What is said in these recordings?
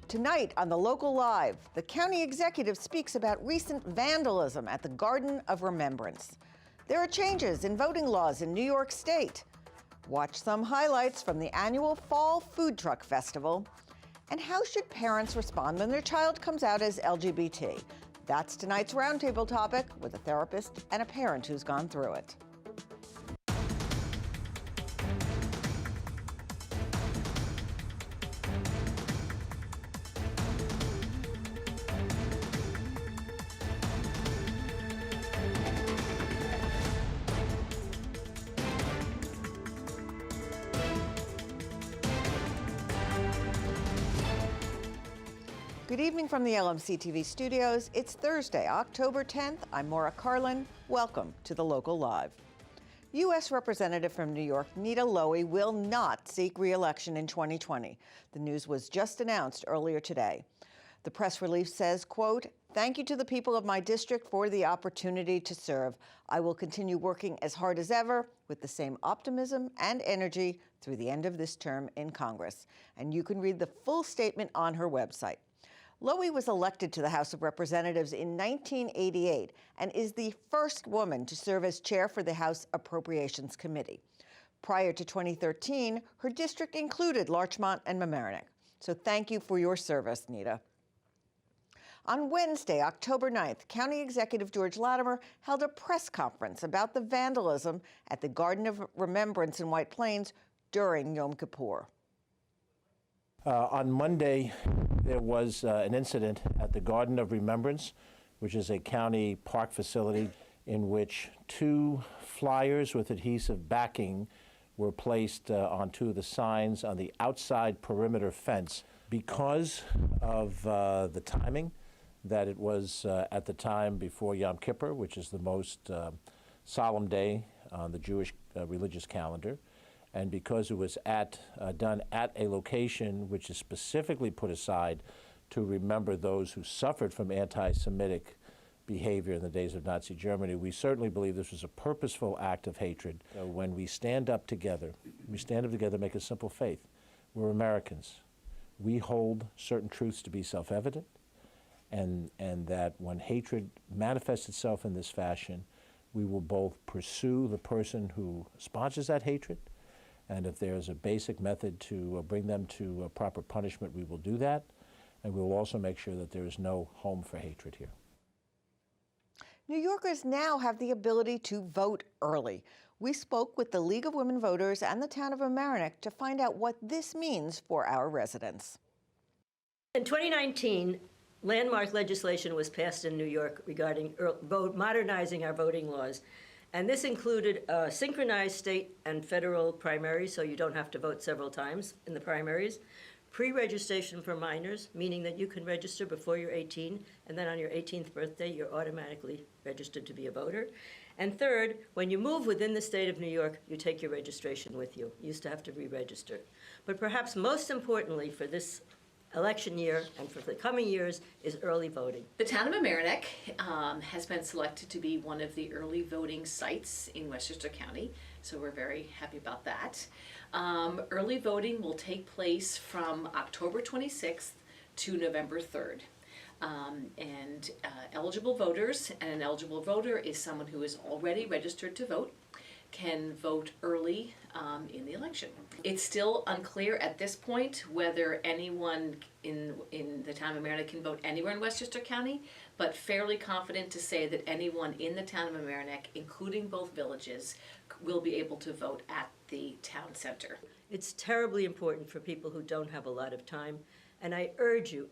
Tonight on The Local Live, the county executive speaks about recent vandalism at the Garden of Remembrance. There are changes in voting laws in New York State. Watch some highlights from the annual Fall Food Truck Festival. And how should parents respond when their child comes out as LGBT? That's tonight's roundtable topic with a therapist and a parent who's gone through it. Good evening from the LMC TV studios. It's Thursday, October 10th. I'm Maura Carlin. Welcome to The Local Live. U.S. Representative from New York, Nita Lowey, will not seek re-election in 2020. The news was just announced earlier today. The press release says, quote, "Thank you to the people of my district for the opportunity to serve. I will continue working as hard as ever with the same optimism and energy through the end of this term in Congress." And you can read the full statement on her website. Lowey was elected to the House of Representatives in 1988 and is the first woman to serve as chair for the House Appropriations Committee. Prior to 2013, her district included Larchmont and Mamaroneck. So thank you for your service, Nita. On Wednesday, October 9th, County Executive George Latimer held a press conference about the vandalism at the Garden of Remembrance in White Plains during Yom Kippur. On Monday, there was an incident at the Garden of Remembrance, which is a county park facility in which two flyers with adhesive backing were placed on two of the signs on the outside perimeter fence. Because of the timing, that it was at the time before Yom Kippur, which is the most solemn day on the Jewish religious calendar, and because it was done at a location which is specifically put aside to remember those who suffered from anti-Semitic behavior in the days of Nazi Germany, we certainly believe this was a purposeful act of hatred. When we stand up together, make a simple faith. We're Americans. We hold certain truths to be self-evident, and that when hatred manifests itself in this fashion, we will both pursue the person who sponsors that hatred, and if there's a basic method to bring them to proper punishment, we will do that. And we will also make sure that there is no home for hatred here. New Yorkers now have the ability to vote early. We spoke with the League of Women Voters and the town of Mamaroneck to find out what this means for our residents. In 2019, landmark legislation was passed in New York regarding modernizing our voting laws. And this included synchronized state and federal primaries, so you don't have to vote several times in the primaries. Pre-registration for minors, meaning that you can register before you're 18, and then on your 18th birthday, you're automatically registered to be a voter. And third, when you move within the state of New York, you take your registration with you. You used to have to re-register. But perhaps most importantly for this election year and for the coming years is early voting. The town of Mamaroneck has been selected to be one of the early voting sites in Westchester County, so we're very happy about that. Early voting will take place from October 26th to November 3rd. Eligible voters, and an eligible voter is someone who is already registered to vote, can vote early in the election. It's still unclear at this point whether anyone in the town of Mamaroneck can vote anywhere in Westchester County, but fairly confident to say that anyone in the town of Mamaroneck, including both villages, will be able to vote at the town center. It's terribly important for people who don't have a lot of time, and I urge you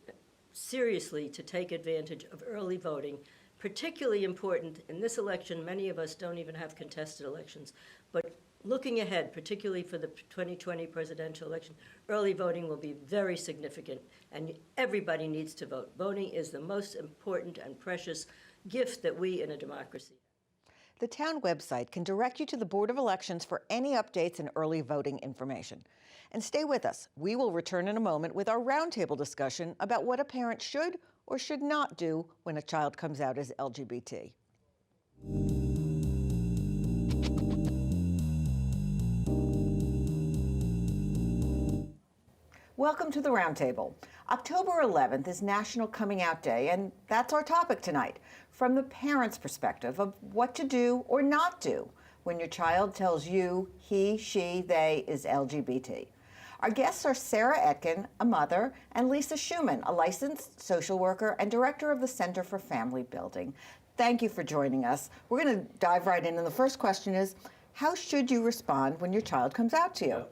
seriously to take advantage of early voting. Particularly important in this election, many of us don't even have contested elections, but looking ahead, particularly for the 2020 presidential election, early voting will be very significant, and everybody needs to vote. Voting is the most important and precious gift that we in a democracy have. The town website can direct you to the Board of Elections for any updates and early voting information. And stay with us. We will return in a moment with our roundtable discussion about what a parent should or should not do when a child comes out as LGBT. Welcome to the Roundtable. October 11th is National Coming Out Day, and that's our topic tonight, from the parent's perspective of what to do or not do when your child tells you he, she, they is LGBT. Our guests are Sarah Etkin, a mother, and Lisa Schumann, a licensed social worker and director of the Center for Family Building. Thank you for joining us. We're going to dive right in, and the first question is, how should you respond when your child comes out to you?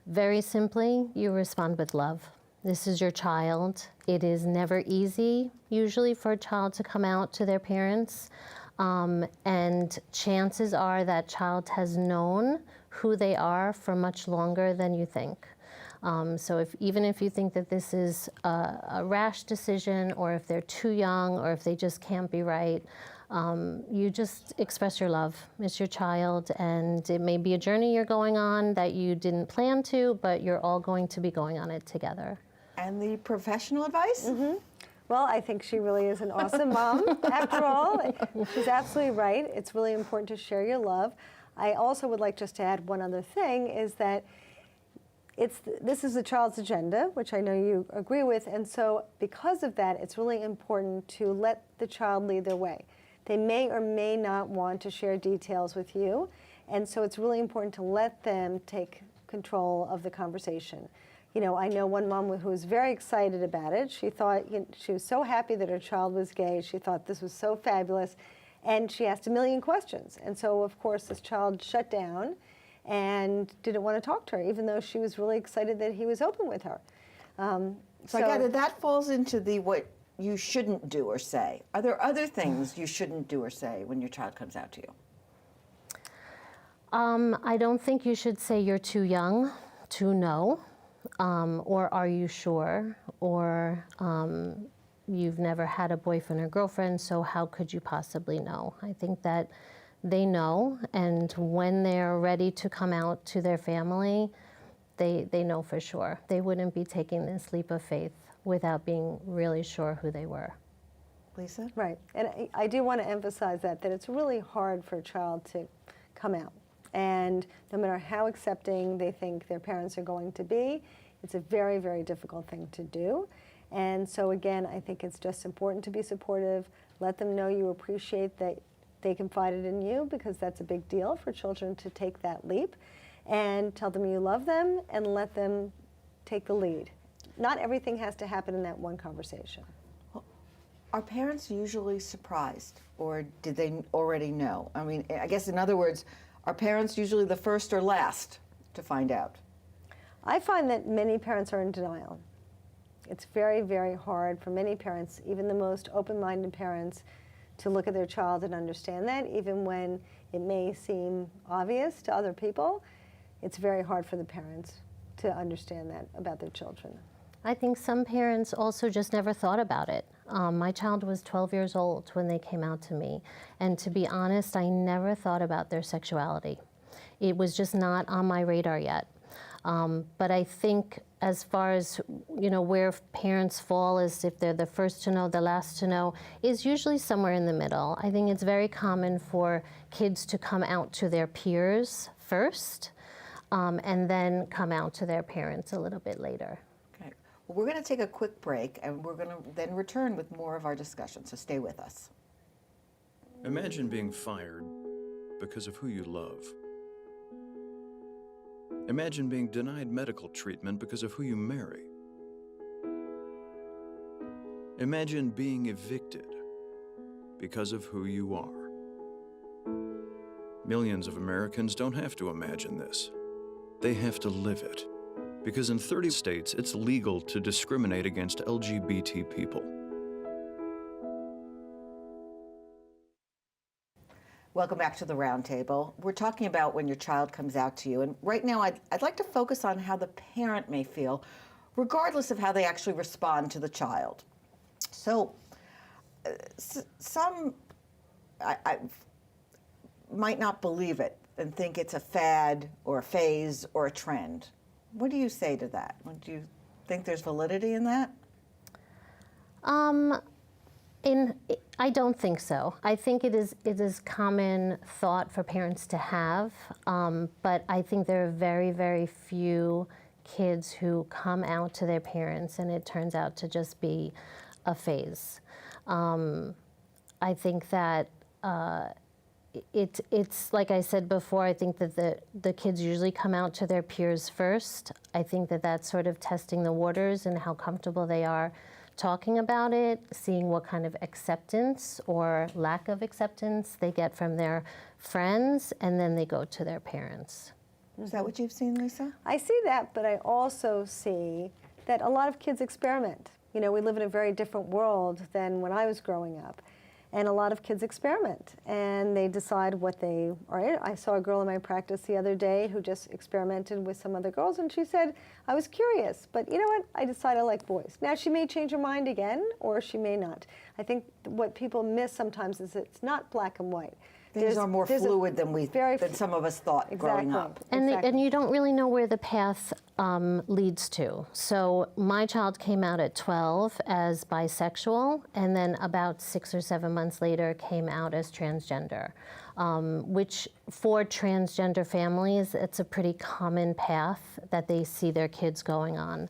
Very simply, you respond with love. This is your child. It is never easy, usually, for a child to come out to their parents. And chances are that child has known who they are for much longer than you think. So even if you think that this is a rash decision, or if they're too young, or if they just can't be right, you just express your love. It's your child, and it may be a journey you're going on that you didn't plan to, but you're all going to be going on it together. And the professional advice? Well, I think she really is an awesome mom. After all, she's absolutely right. It's really important to share your love. I also would like just to add one other thing, is that this is the child's agenda, which I know you agree with, and so because of that, it's really important to let the child lead their way. They may or may not want to share details with you, and so it's really important to let them take control of the conversation. You know, I know one mom who was very excited about it. She thought, she was so happy that her child was gay. She thought this was so fabulous. And she asked a million questions. And so, of course, this child shut down and didn't want to talk to her, even though she was really excited that he was open with her. So I gather that falls into the what you shouldn't do or say. Are there other things you shouldn't do or say when your child comes out to you? I don't think you should say you're too young to know. Or are you sure? Or you've never had a boyfriend or girlfriend, so how could you possibly know? I think that they know, and when they're ready to come out to their family, they know for sure. They wouldn't be taking this leap of faith without being really sure who they were. Lisa? Right, and I do want to emphasize that it's really hard for a child to come out. And no matter how accepting they think their parents are going to be, it's a very, very difficult thing to do. And so again, I think it's just important to be supportive, let them know you appreciate that they confided in you, because that's a big deal for children to take that leap, and tell them you love them and let them take the lead. Not everything has to happen in that one conversation. Are parents usually surprised, or did they already know? I mean, I guess in other words, are parents usually the first or last to find out? I find that many parents are in denial. It's very, very hard for many parents, even the most open-minded parents, to look at their child and understand that, even when it may seem obvious to other people. It's very hard for the parents to understand that about their children. I think some parents also just never thought about it. My child was 12 years old when they came out to me, and to be honest, I never thought about their sexuality. It was just not on my radar yet. But I think as far as, where parents fall, is if they're the first to know, the last to know, is usually somewhere in the middle. I think it's very common for kids to come out to their peers first, and then come out to their parents a little bit later. Okay. Well, we're going to take a quick break, and we're going to then return with more of our discussion, so stay with us. Imagine being fired because of who you love. Imagine being denied medical treatment because of who you marry. Imagine being evicted because of who you are. Millions of Americans don't have to imagine this. They have to live it. Because in 30 states, it's legal to discriminate against LGBT people. Welcome back to the Roundtable. We're talking about when your child comes out to you, and right now I'd like to focus on how the parent may feel, regardless of how they actually respond to the child. So, some I might not believe it and think it's a fad or a phase or a trend. What do you say to that? Do you think there's validity in that? I don't think so. I think it is common thought for parents to have, but I think there are very, very few kids who come out to their parents and it turns out to just be a phase. I think that it's like I said before, I think that the kids usually come out to their peers first. I think that that's sort of testing the waters and how comfortable they are talking about it, seeing what kind of acceptance or lack of acceptance they get from their friends, and then they go to their parents. Is that what you've seen, Lisa? I see that, but I also see that a lot of kids experiment. You know, we live in a very different world than when I was growing up. And a lot of kids experiment, and they decide what they are. I saw a girl in my practice the other day who just experimented with some other girls, and she said, I was curious, but you know what? I decided I like boys. Now, she may change her mind again, or she may not. I think what people miss sometimes is it's not black and white. Things are more fluid than some of us thought growing up. And you don't really know where the path leads to. So my child came out at 12 as bisexual, and then about 6 or 7 months later came out as transgender, which for transgender families, it's a pretty common path that they see their kids going on.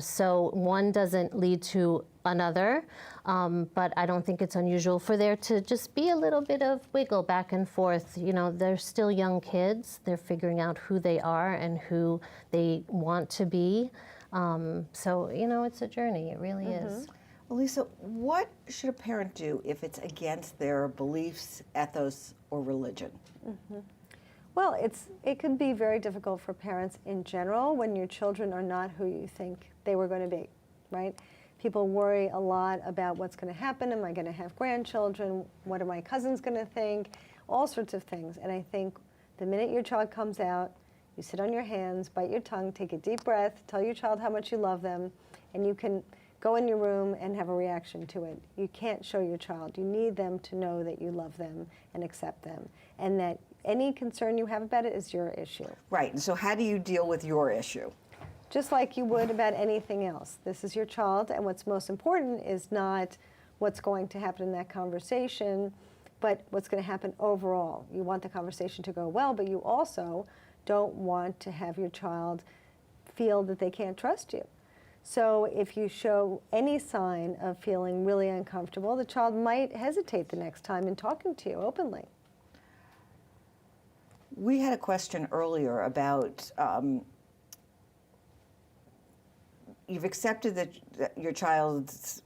So one doesn't lead to another, but I don't think it's unusual for there to just be a little bit of wiggle back and forth. You know, they're still young kids. They're figuring out who they are and who they want to be. So, you know, it's a journey. It really is. Well, Lisa, what should a parent do if it's against their beliefs, ethos, or religion? Well, it can be very difficult for parents in general when your children are not who you think they were going to be, right? People worry a lot about what's going to happen. Am I going to have grandchildren? What are my cousins going to think? All sorts of things. And I think the minute your child comes out, you sit on your hands, bite your tongue, take a deep breath, tell your child how much you love them, and you can go in your room and have a reaction to it. You can't show your child. You need them to know that you love them and accept them, and that any concern you have about it is your issue. Right, and so how do you deal with your issue? Just like you would about anything else. This is your child, and what's most important is not what's going to happen in that conversation, but what's going to happen overall. You want the conversation to go well, but you also don't want to have your child feel that they can't trust you. So if you show any sign of feeling really uncomfortable, the child might hesitate the next time in talking to you openly. We had a question earlier about you've accepted that your child's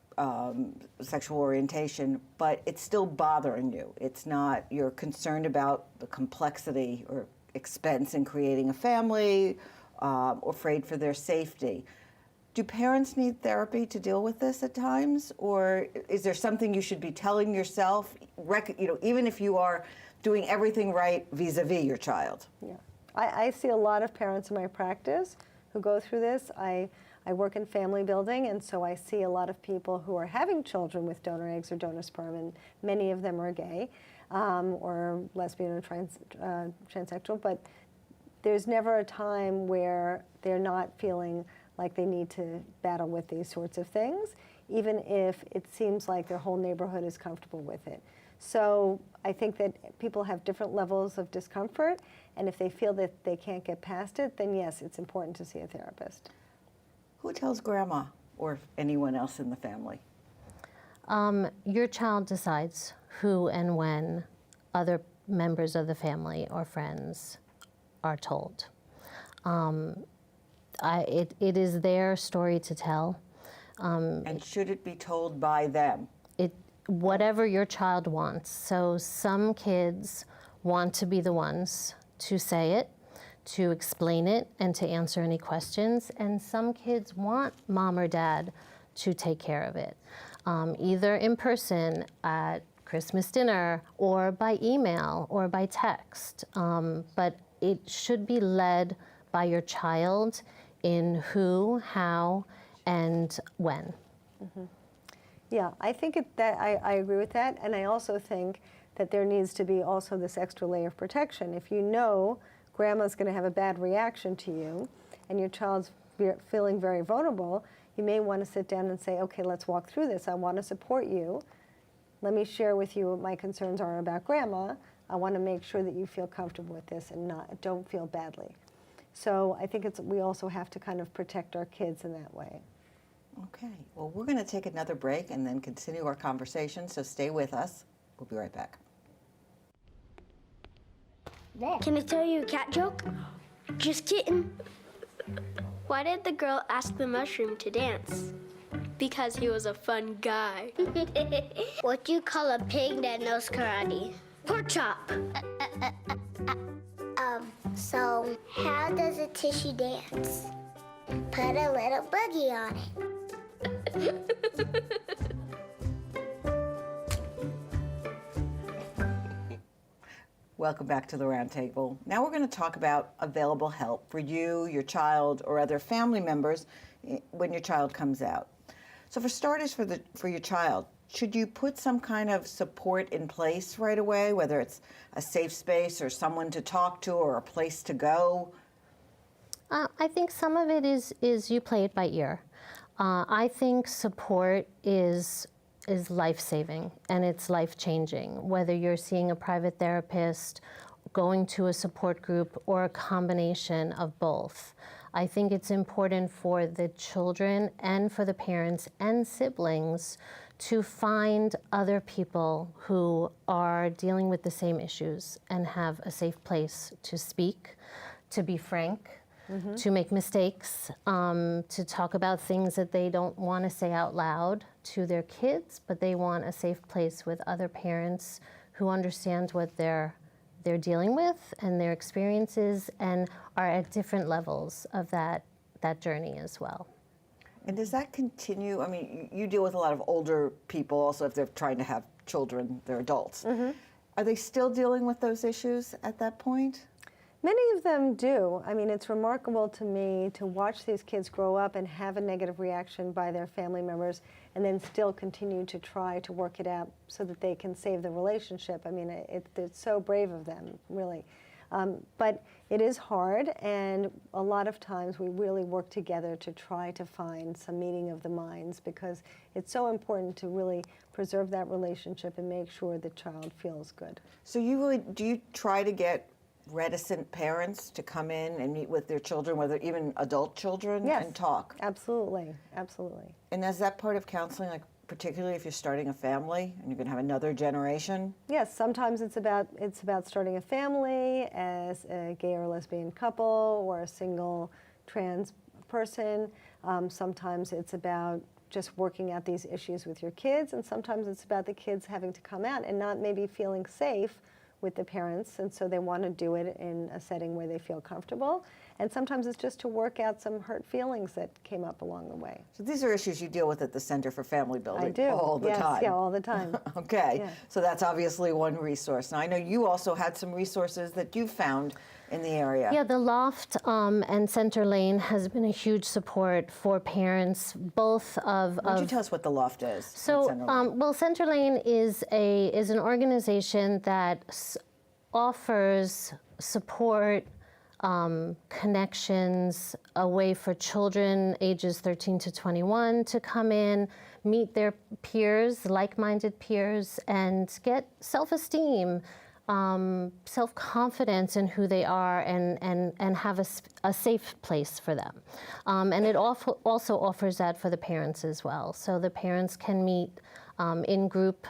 sexual orientation, but it's still bothering you. It's not, you're concerned about the complexity or expense in creating a family, or afraid for their safety. Do parents need therapy to deal with this at times, or is there something you should be telling yourself, even if you are doing everything right vis-a-vis your child? Yeah, I see a lot of parents in my practice who go through this. I work in family building, and so I see a lot of people who are having children with donor eggs or donor sperm, and many of them are gay or lesbian or transsexual, but there's never a time where they're not feeling like they need to battle with these sorts of things, even if it seems like their whole neighborhood is comfortable with it. So I think that people have different levels of discomfort, and if they feel that they can't get past it, then yes, it's important to see a therapist. Who tells grandma or anyone else in the family? Your child decides who and when other members of the family or friends are told. It is their story to tell. And should it be told by them? Whatever your child wants. So some kids want to be the ones to say it, to explain it, and to answer any questions. And some kids want mom or dad to take care of it, either in person at Christmas dinner or by email or by text. But it should be led by your child in who, how, and when. Mm-hmm. Yeah, I think I agree with that, and I also think that there needs to be also this extra layer of protection. If you know grandma's going to have a bad reaction to you, and your child's feeling very vulnerable, you may want to sit down and say, okay, let's walk through this. I want to support you. Let me share with you what my concerns are about grandma. I want to make sure that you feel comfortable with this and don't feel badly. So I think we also have to kind of protect our kids in that way. Okay, well, we're going to take another break and then continue our conversation, so stay with us. We'll be right back. Can I tell you a cat joke? Just kidding. Why did the girl ask the mushroom to dance? Because he was a fun guy. What do you call a pig that knows karate? Pork chop. So how does a tissue dance? Put a little boogie on it. Welcome back to the Roundtable. Now we're going to talk about available help for you, your child, or other family members when your child comes out. So for starters, for your child, should you put some kind of support in place right away, whether it's a safe space or someone to talk to or a place to go? I think some of it is you play it by ear. I think support is life-saving and it's life-changing, whether you're seeing a private therapist, going to a support group, or a combination of both. I think it's important for the children and for the parents and siblings to find other people who are dealing with the same issues and have a safe place to speak, to be frank, to make mistakes, to talk about things that they don't want to say out loud to their kids, but they want a safe place with other parents who understand what they're dealing with and their experiences and are at different levels of that journey as well. And does that continue? I mean, you deal with a lot of older people also if they're trying to have children, they're adults. Are they still dealing with those issues at that point? Many of them do. I mean, it's remarkable to me to watch these kids grow up and have a negative reaction by their family members and then still continue to try to work it out so that they can save the relationship. I mean, it's so brave of them, really. But it is hard, and a lot of times we really work together to try to find some meeting of the minds, because it's so important to really preserve that relationship and make sure the child feels good. So do you try to get reticent parents to come in and meet with their children, whether even adult children, Yes, and talk? Absolutely, absolutely. And is that part of counseling, like particularly if you're starting a family and you're going to have another generation? Yes, sometimes it's about starting a family as a gay or lesbian couple or a single trans person. Sometimes it's about just working out these issues with your kids, and sometimes it's about the kids having to come out and not maybe feeling safe with the parents, and so they want to do it in a setting where they feel comfortable. And sometimes it's just to work out some hurt feelings that came up along the way. So these are issues you deal with at the Center for Family Building I do. all the Yes, time. yeah, all the time. Okay, Yeah. so that's obviously one resource. Now I know you also had some resources that you found in the area. Yeah, the Loft and Center Lane has been a huge support for parents, both of. Why don't you tell us what the Loft is? at So, Center Lane? well, Center Lane is an organization that offers support, connections, a way for children ages 13 to 21 to come in, meet their peers, like-minded peers, and get self-esteem, self-confidence in who they are, and have a safe place for them. And it also offers that for the parents as well. So the parents can meet in group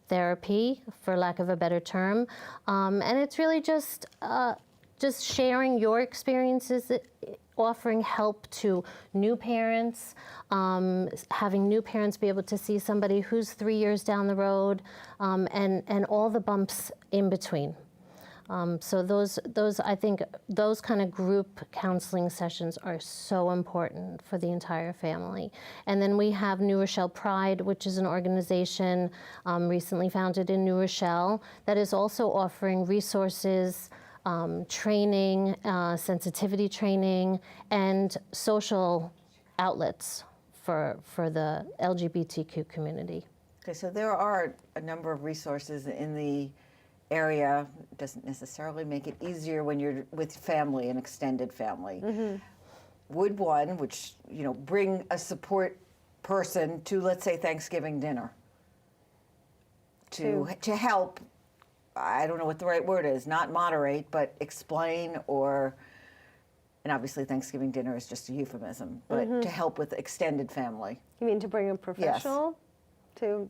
therapy, for lack of a better term, and it's really just sharing your experiences, offering help to new parents, having new parents be able to see somebody who's 3 years down the road, and all the bumps in between. So I think those kind of group counseling sessions are so important for the entire family. And then we have New Rochelle Pride, which is an organization recently founded in New Rochelle that is also offering resources, training, sensitivity training, and social outlets for the LGBTQ community. Okay, so there are a number of resources in the area. It doesn't necessarily make it easier when you're with family and extended family. Would one, which, bring a support person to, let's say, Thanksgiving dinner to help, I don't know what the right word is, not moderate, but explain or and obviously Thanksgiving dinner is just a euphemism, but to help with extended family. You mean to bring a professional to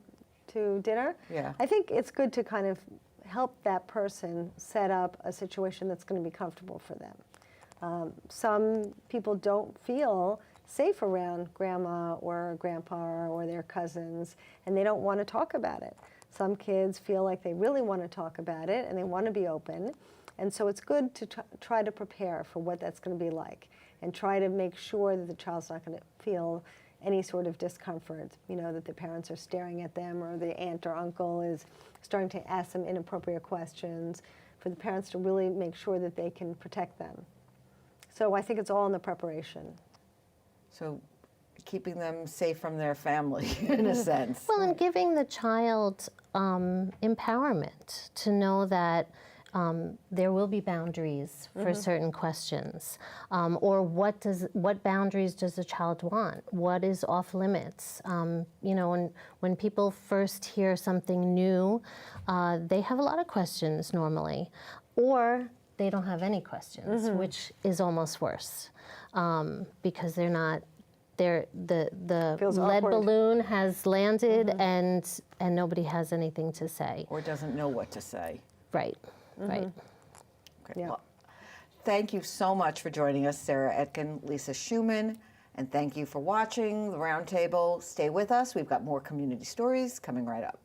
dinner? Yeah. I think it's good to kind of help that person set up a situation that's going to be comfortable for them. Some people don't feel safe around grandma or grandpa or their cousins, and they don't want to talk about it. Some kids feel like they really want to talk about it and they want to be open. And so it's good to try to prepare for what that's going to be like and try to make sure that the child's not going to feel any sort of discomfort, you know, that the parents are staring at them or the aunt or uncle is starting to ask them inappropriate questions, for the parents to really make sure that they can protect them. So I think it's all in the preparation. So keeping them safe from their family, in a sense. Well, and giving the child empowerment to know that there will be boundaries for certain questions, or what boundaries does the child want? What is off limits? You know, when people first hear something new, they have a lot of questions normally, or they don't have any questions, which is almost worse, because they're not. The Feels lead awkward. balloon has landed, and nobody has anything to say. Or doesn't know what to say. Right, right. Okay. Yeah. Well, thank you so much for joining us, Sarah Etkin, Lisa Schumann, and thank you for watching the Roundtable. Stay with us. We've got more community stories coming right up.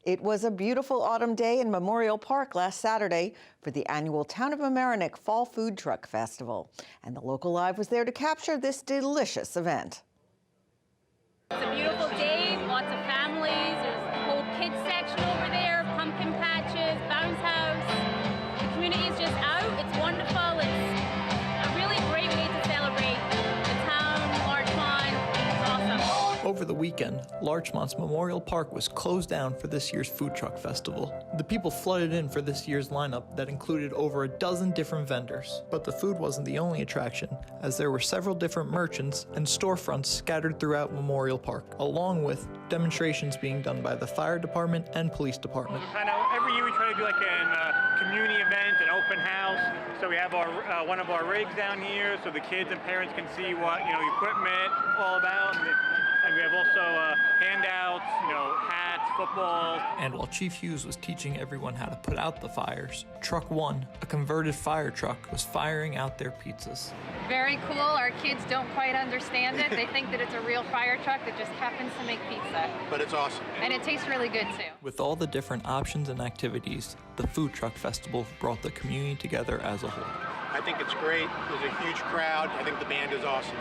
It was a beautiful autumn day in Memorial Park last Saturday for the annual Town of Mamaroneck Fall Food Truck Festival. And the Local Live was there to capture this delicious event. It's a beautiful day, lots of families, there's a whole kids section over there, pumpkin patches, bounce house. The community is just out, it's wonderful, it's a really great way to celebrate the town, Larchmont, it's awesome. Over the weekend, Larchmont's Memorial Park was closed down for this year's Food Truck Festival. The people flooded in for this year's lineup that included over a dozen different vendors. But the food wasn't the only attraction, as there were several different merchants and storefronts scattered throughout Memorial Park, along with demonstrations being done by the fire department and police department. I know every year we try to do like a community event, an open house. So we have our one of our rigs down here, so the kids and parents can see what the equipment all about. And we have also handouts, hats, footballs. And while Chief Hughes was teaching everyone how to put out the fires, Truck 1, a converted fire truck, was firing out their pizzas. Very cool, our kids don't quite understand it. They think that it's a real fire truck that just happens to make pizza. But it's awesome. And it tastes really good too. With all the different options and activities, the Food Truck Festival brought the community together as a whole. I think it's great. There's a huge crowd. I think the band is awesome.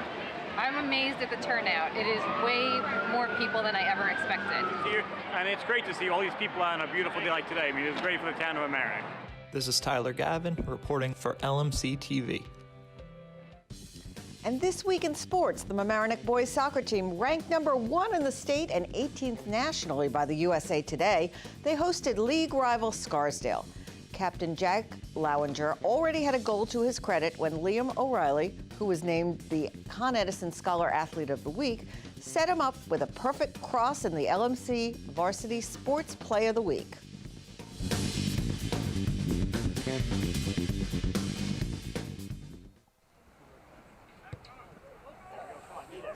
I'm amazed at the turnout. It is way more people than I ever expected. Here, and it's great to see all these people out on a beautiful day like today. I mean, it's great for the town of Mamaroneck. This is Tyler Gavin reporting for LMC TV. And this week in sports, the Mamaroneck boys soccer team, ranked #1 in the state and 18th nationally by the USA Today, they hosted league rival Scarsdale. Captain Jack Lowinger already had a goal to his credit when Liam O'Reilly, who was named the Con Edison Scholar Athlete of the Week, set him up with a perfect cross in the LMC Varsity Sports Play of the Week.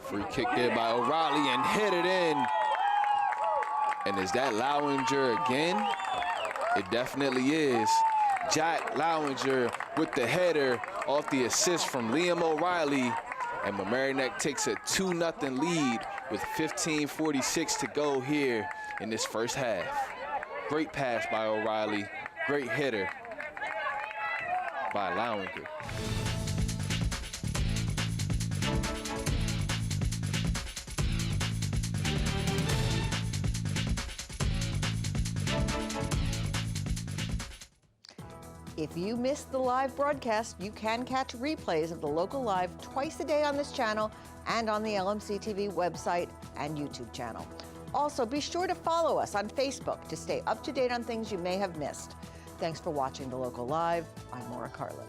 Free kick there by O'Reilly and headed in. And is that Lowinger again? It definitely is. Jack Lowinger with the header off the assist from Liam O'Reilly. And Mamaroneck takes a 2-0 lead with 15:46 to go here in this first half. Great pass by O'Reilly. Great header by Lowinger. If you missed the live broadcast, you can catch replays of the Local Live twice a day on this channel and on the LMC TV website and YouTube channel. Also, be sure to follow us on Facebook to stay up to date on things you may have missed. Thanks for watching The Local Live. I'm Maura Carlin.